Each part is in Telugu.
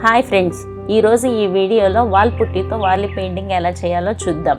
హాయ్ ఫ్రెండ్స్, ఈరోజు ఈ వీడియోలో వాల్ పుట్టితో వాలి పెయింటింగ్ ఎలా చేయాలో చూద్దాం.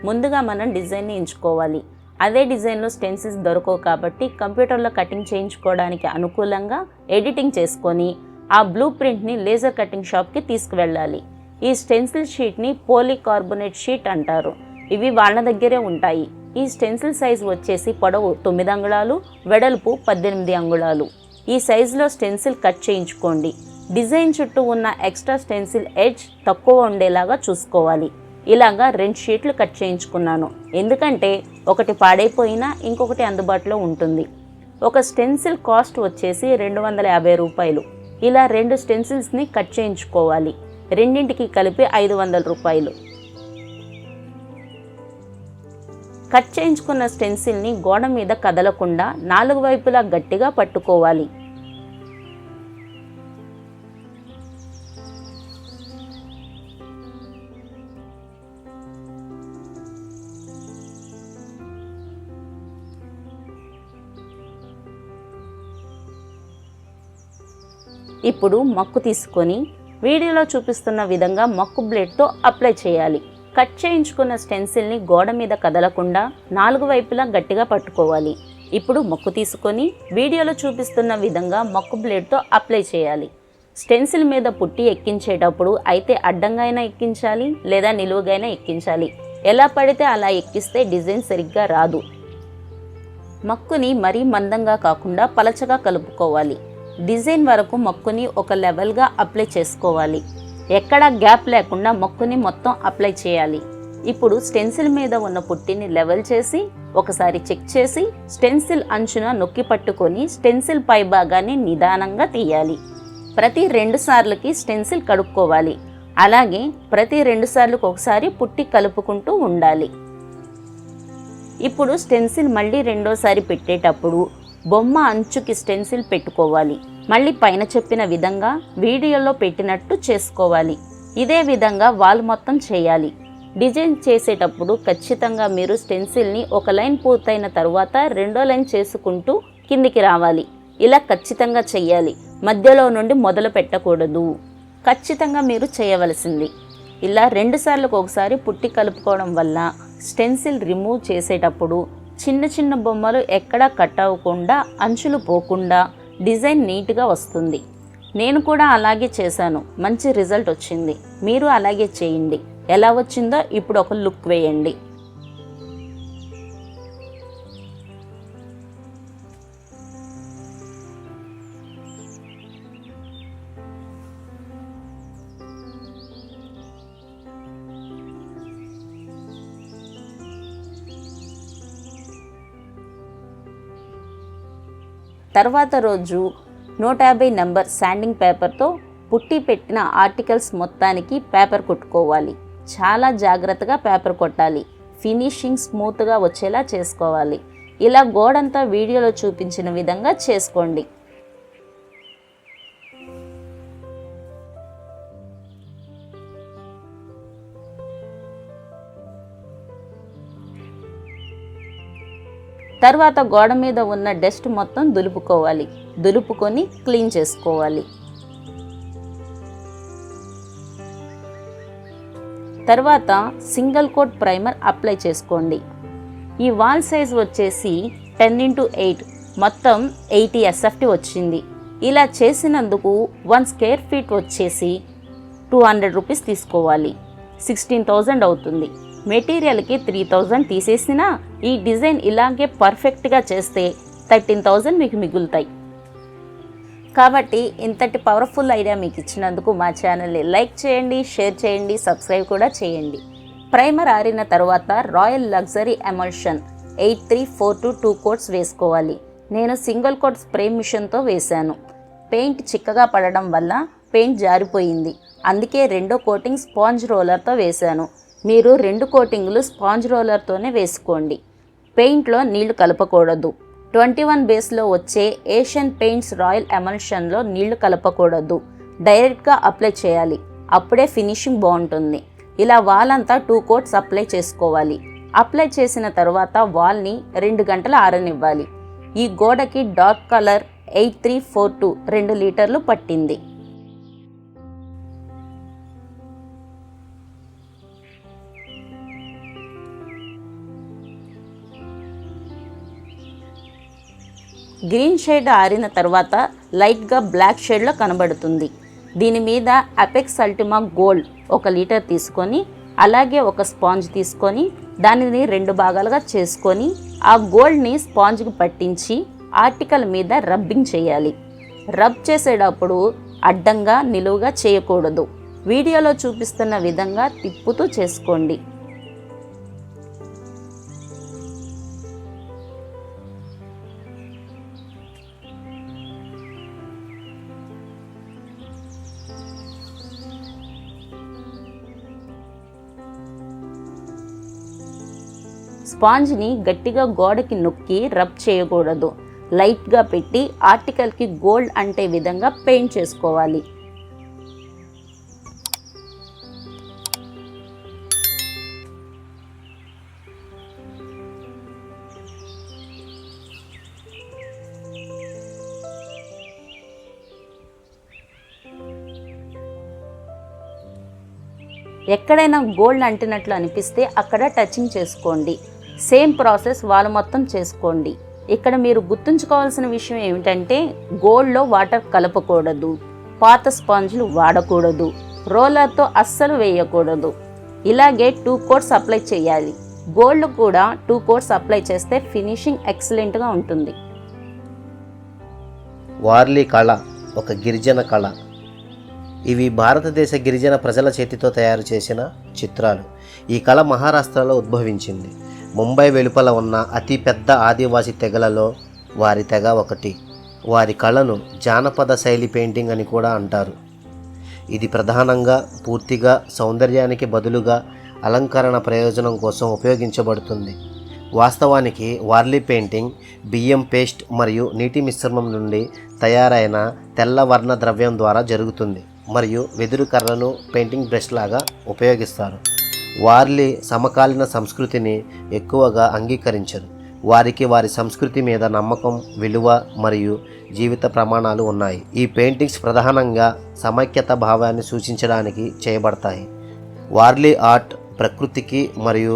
ముందుగా మనం డిజైన్ని ఎంచుకోవాలి. అదే డిజైన్లో స్టెన్సిల్స్ దొరకవు కాబట్టి కంప్యూటర్లో కటింగ్ చేయించుకోవడానికి అనుకూలంగా ఎడిటింగ్ చేసుకొని ఆ బ్లూ ప్రింట్ని లేజర్ కటింగ్ షాప్కి తీసుకువెళ్ళాలి. ఈ స్టెన్సిల్ షీట్ని పోలీకార్బోనేట్ షీట్ అంటారు. ఇవి వాళ్ళ దగ్గరే ఉంటాయి. ఈ స్టెన్సిల్ సైజు వచ్చేసి పొడవు 9 అంగుళాలు, వెడల్పు 18 అంగుళాలు. ఈ సైజులో స్టెన్సిల్ కట్ చేయించుకోండి. డిజైన్ చుట్టూ ఉన్న ఎక్స్ట్రా స్టెన్సిల్ ఎడ్జ్ తక్కువ ఉండేలాగా చూసుకోవాలి. ఇలాగా 2 షీట్లు కట్ చేయించుకున్నాను. ఎందుకంటే ఒకటి పాడైపోయినా ఇంకొకటి అందుబాటులో ఉంటుంది. ఒక స్టెన్సిల్ కాస్ట్ వచ్చేసి 250 రూపాయలు. ఇలా 2 స్టెన్సిల్స్ని కట్ చేయించుకోవాలి. రెండింటికి కలిపి 500 రూపాయలు. కట్ చేయించుకున్న స్టెన్సిల్ని గోడ మీద కదలకుండా 4 వైపులా గట్టిగా పట్టుకోవాలి. ఇప్పుడు మక్కు తీసుకొని వీడియోలో చూపిస్తున్న విధంగా మక్కు బ్లేడ్తో అప్లై చేయాలి. కట్ చేయించుకున్న స్టెన్సిల్ని గోడ మీద కదలకుండా 4 వైపులా గట్టిగా పట్టుకోవాలి. ఇప్పుడు మక్కు తీసుకొని వీడియోలో చూపిస్తున్న విధంగా మక్కు బ్లేడ్తో అప్లై చేయాలి. స్టెన్సిల్ మీద పుట్టి ఎక్కించేటప్పుడు అయితే అడ్డంగా అయినా ఎక్కించాలి, లేదా నిలువుగా అయినా ఎక్కించాలి. ఎలా పడితే అలా ఎక్కిస్తే డిజైన్ సరిగ్గా రాదు. మక్కుని మరీ మందంగా కాకుండా పలచగా కలుపుకోవాలి. డిజైన్ వరకు మక్కుని ఒక లెవెల్గా అప్లై చేసుకోవాలి. ఎక్కడా గ్యాప్ లేకుండా మక్కుని మొత్తం అప్లై చేయాలి. ఇప్పుడు స్టెన్సిల్ మీద ఉన్న పుట్టిని లెవెల్ చేసి ఒకసారి చెక్ చేసి స్టెన్సిల్ అంచున నొక్కి పట్టుకొని స్టెన్సిల్ పై భాగాన్ని నిదానంగా తీయాలి. ప్రతి 2 సార్లకి స్టెన్సిల్ కడుక్కోవాలి. అలాగే ప్రతి 2 సార్లకు ఒకసారి పుట్టి కలుపుకుంటూ ఉండాలి. ఇప్పుడు స్టెన్సిల్ మళ్ళీ రెండోసారి పెట్టేటప్పుడు బొమ్మ అంచుకి స్టెన్సిల్ పెట్టుకోవాలి. మళ్ళీ పైన చెప్పిన విధంగా వీడియోలో పెట్టినట్టు చేసుకోవాలి. ఇదే విధంగా వాల్ మొత్తం చేయాలి. డిజైన్ చేసేటప్పుడు ఖచ్చితంగా మీరు స్టెన్సిల్ని ఒక లైన్ పూర్తయిన తర్వాత రెండో లైన్ చేసుకుంటూ కిందికి రావాలి. ఇలా ఖచ్చితంగా చెయ్యాలి. మధ్యలో నుండి మొదలు పెట్టకూడదు. ఖచ్చితంగా మీరు చేయవలసింది. ఇలా 2 సార్లకు ఒకసారి పుట్టి కలుపుకోవడం వల్ల స్టెన్సిల్ రిమూవ్ చేసేటప్పుడు చిన్న చిన్న బొమ్మలు ఎక్కడా కట్ అవ్వకుండా, అంచులు పోకుండా డిజైన్ నీట్గా వస్తుంది. నేను కూడా అలాగే చేశాను. మంచి రిజల్ట్ వచ్చింది. మీరు అలాగే చేయండి. ఎలా వచ్చిందో ఇప్పుడు ఒక లుక్ వేయండి. తర్వాత రోజు 150 నెంబర్ శాండింగ్ పేపర్తో పుట్టి పెట్టిన ఆర్టికల్స్ మొత్తానికి పేపర్ కొట్టుకోవాలి. చాలా జాగ్రత్తగా పేపర్ కొట్టాలి. ఫినిషింగ్ స్మూత్గా వచ్చేలా చేసుకోవాలి. ఇలా గోడంతా వీడియోలో చూపించిన విధంగా చేసుకోండి. తర్వాత గోడ మీద ఉన్న డస్ట్ మొత్తం దులుపుకోవాలి. దులుపుకొని క్లీన్ చేసుకోవాలి. తర్వాత సింగిల్ కోట్ ప్రైమర్ అప్లై చేసుకోండి. ఈ వాల్ సైజ్ వచ్చేసి 10x8 మొత్తం 80 SFT వచ్చింది. ఇలా చేసినందుకు 1 స్క్వేర్ ఫీట్ వచ్చేసి 200 రూపీస్ తీసుకోవాలి. 16,000 అవుతుంది. మెటీరియల్కి 3,000 తీసేసినా ఈ డిజైన్ ఇలాగే పర్ఫెక్ట్గా చేస్తే 13,000 మీకు మిగులుతాయి. కాబట్టి ఇంతటి పవర్ఫుల్ ఐడియా మీకు ఇచ్చినందుకు మా ఛానల్ని లైక్ చేయండి, షేర్ చేయండి, సబ్స్క్రైబ్ కూడా చేయండి. ప్రైమర్ ఆరిన తర్వాత రాయల్ లగ్జరీ ఎమల్షన్ 8342 2 కోట్స్ వేసుకోవాలి. నేను సింగిల్ కోట్ స్ప్రే మిషన్తో వేశాను. పెయింట్ చిక్కగా పడడం వల్ల పెయింట్ జారిపోయింది. అందుకే 2వ కోటింగ్ స్పాంజ్ రోలర్తో వేశాను. మీరు 2 కోటింగ్లు స్పాంజ్ రోలర్తోనే వేసుకోండి. పెయింట్లో నీళ్లు కలపకూడదు. 21 బేస్లో వచ్చే ఏషియన్ పెయింట్స్ రాయల్ ఎమల్షన్లో నీళ్లు కలపకూడదు, డైరెక్ట్గా అప్లై చేయాలి. అప్పుడే ఫినిషింగ్ బాగుంటుంది. ఇలా వాల్ అంతా 2 కోట్స్ అప్లై చేసుకోవాలి. అప్లై చేసిన తర్వాత వాల్ని 2 గంటలు ఆరనివ్వాలి. ఈ గోడకి డార్క్ కలర్ 8342 2 లీటర్లు పట్టింది. గ్రీన్ షేడ్ ఆరిన తర్వాత లైట్గా బ్లాక్ షేడ్లో కనబడుతుంది. దీని మీద అపెక్స్ అల్టిమా గోల్డ్ 1 లీటర్ తీసుకొని, అలాగే ఒక స్పాంజ్ తీసుకొని దానిని 2 భాగాలుగా చేసుకొని ఆ గోల్డ్ని స్పాంజ్కి పట్టించి ఆర్టికల్ మీద రబ్బింగ్ చేయాలి. రబ్ చేసేటప్పుడు అడ్డంగా నిలువుగా చేయకూడదు. వీడియోలో చూపిస్తున్న విధంగా తిప్పుతూ చేసుకోండి. స్పాంజ్ని గట్టిగా గోడకి నొక్కి రబ్ చేయకూడదు. లైట్గా పెట్టి ఆర్టికల్కి గోల్డ్ అంటే విధంగా పెయింట్ చేసుకోవాలి. ఎక్కడైనా గోల్డ్ అంటినట్లు అనిపిస్తే అక్కడ టచింగ్ చేసుకోండి. సేమ్ ప్రాసెస్ వాల్ మొత్తం చేసుకోండి. ఇక్కడ మీరు గుర్తుంచుకోవాల్సిన విషయం ఏమిటంటే గోల్డ్లో వాటర్ కలపకూడదు, పాత స్పాంజ్లు వాడకూడదు, రోలర్తో అస్సలు వేయకూడదు. ఇలాగే 2 కోట్స్ అప్లై చేయాలి. గోల్డ్ కూడా 2 కోట్స్ అప్లై చేస్తే ఫినిషింగ్ ఎక్సలెంట్గా ఉంటుంది. వార్లీ కళ ఒక గిరిజన కళ. ఇవి భారతదేశ గిరిజన ప్రజల చేతితో తయారు చేసిన చిత్రాలు. ఈ కళ మహారాష్ట్రలో ఉద్భవించింది. ముంబై వెలుపల ఉన్న అతి పెద్ద ఆదివాసీ తెగలలో వారి తెగ ఒకటి. వారి కళను జానపద శైలి పెయింటింగ్ అని కూడా అంటారు. ఇది ప్రధానంగా పూర్తిగా సౌందర్యానికి బదులుగా అలంకరణ ప్రయోజనం కోసం ఉపయోగించబడుతుంది. వాస్తవానికి వార్లీ పెయింటింగ్ బియ్యం పేస్ట్ మరియు నీటి మిశ్రమం నుండి తయారైన తెల్ల వర్ణ ద్రవ్యం ద్వారా జరుగుతుంది మరియు వెదురు కర్రను పెయింటింగ్ బ్రష్ లాగా ఉపయోగిస్తారు. వార్లీ సమకాలీన సంస్కృతిని ఎక్కువగా అంగీకరించరు. వారికి వారి సంస్కృతి మీద నమ్మకం, విలువ మరియు జీవిత ప్రమాణాలు ఉన్నాయి. ఈ పెయింటింగ్స్ ప్రధానంగా సమైక్యత భావాన్ని సూచించడానికి చేయబడతాయి. వార్లీ ఆర్ట్ ప్రకృతికి మరియు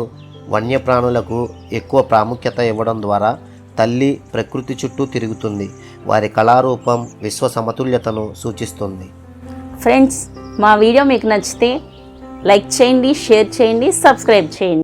వన్యప్రాణులకు ఎక్కువ ప్రాముఖ్యత ఇవ్వడం ద్వారా తల్లి ప్రకృతి చుట్టూ తిరుగుతుంది. వారి కళారూపం విశ్వ సమతుల్యతను సూచిస్తుంది. ఫ్రెండ్స్, మా వీడియో మీకు నచ్చితే లైక్ చేయండి, షేర్ చేయండి, సబ్స్క్రైబ్ చేయండి.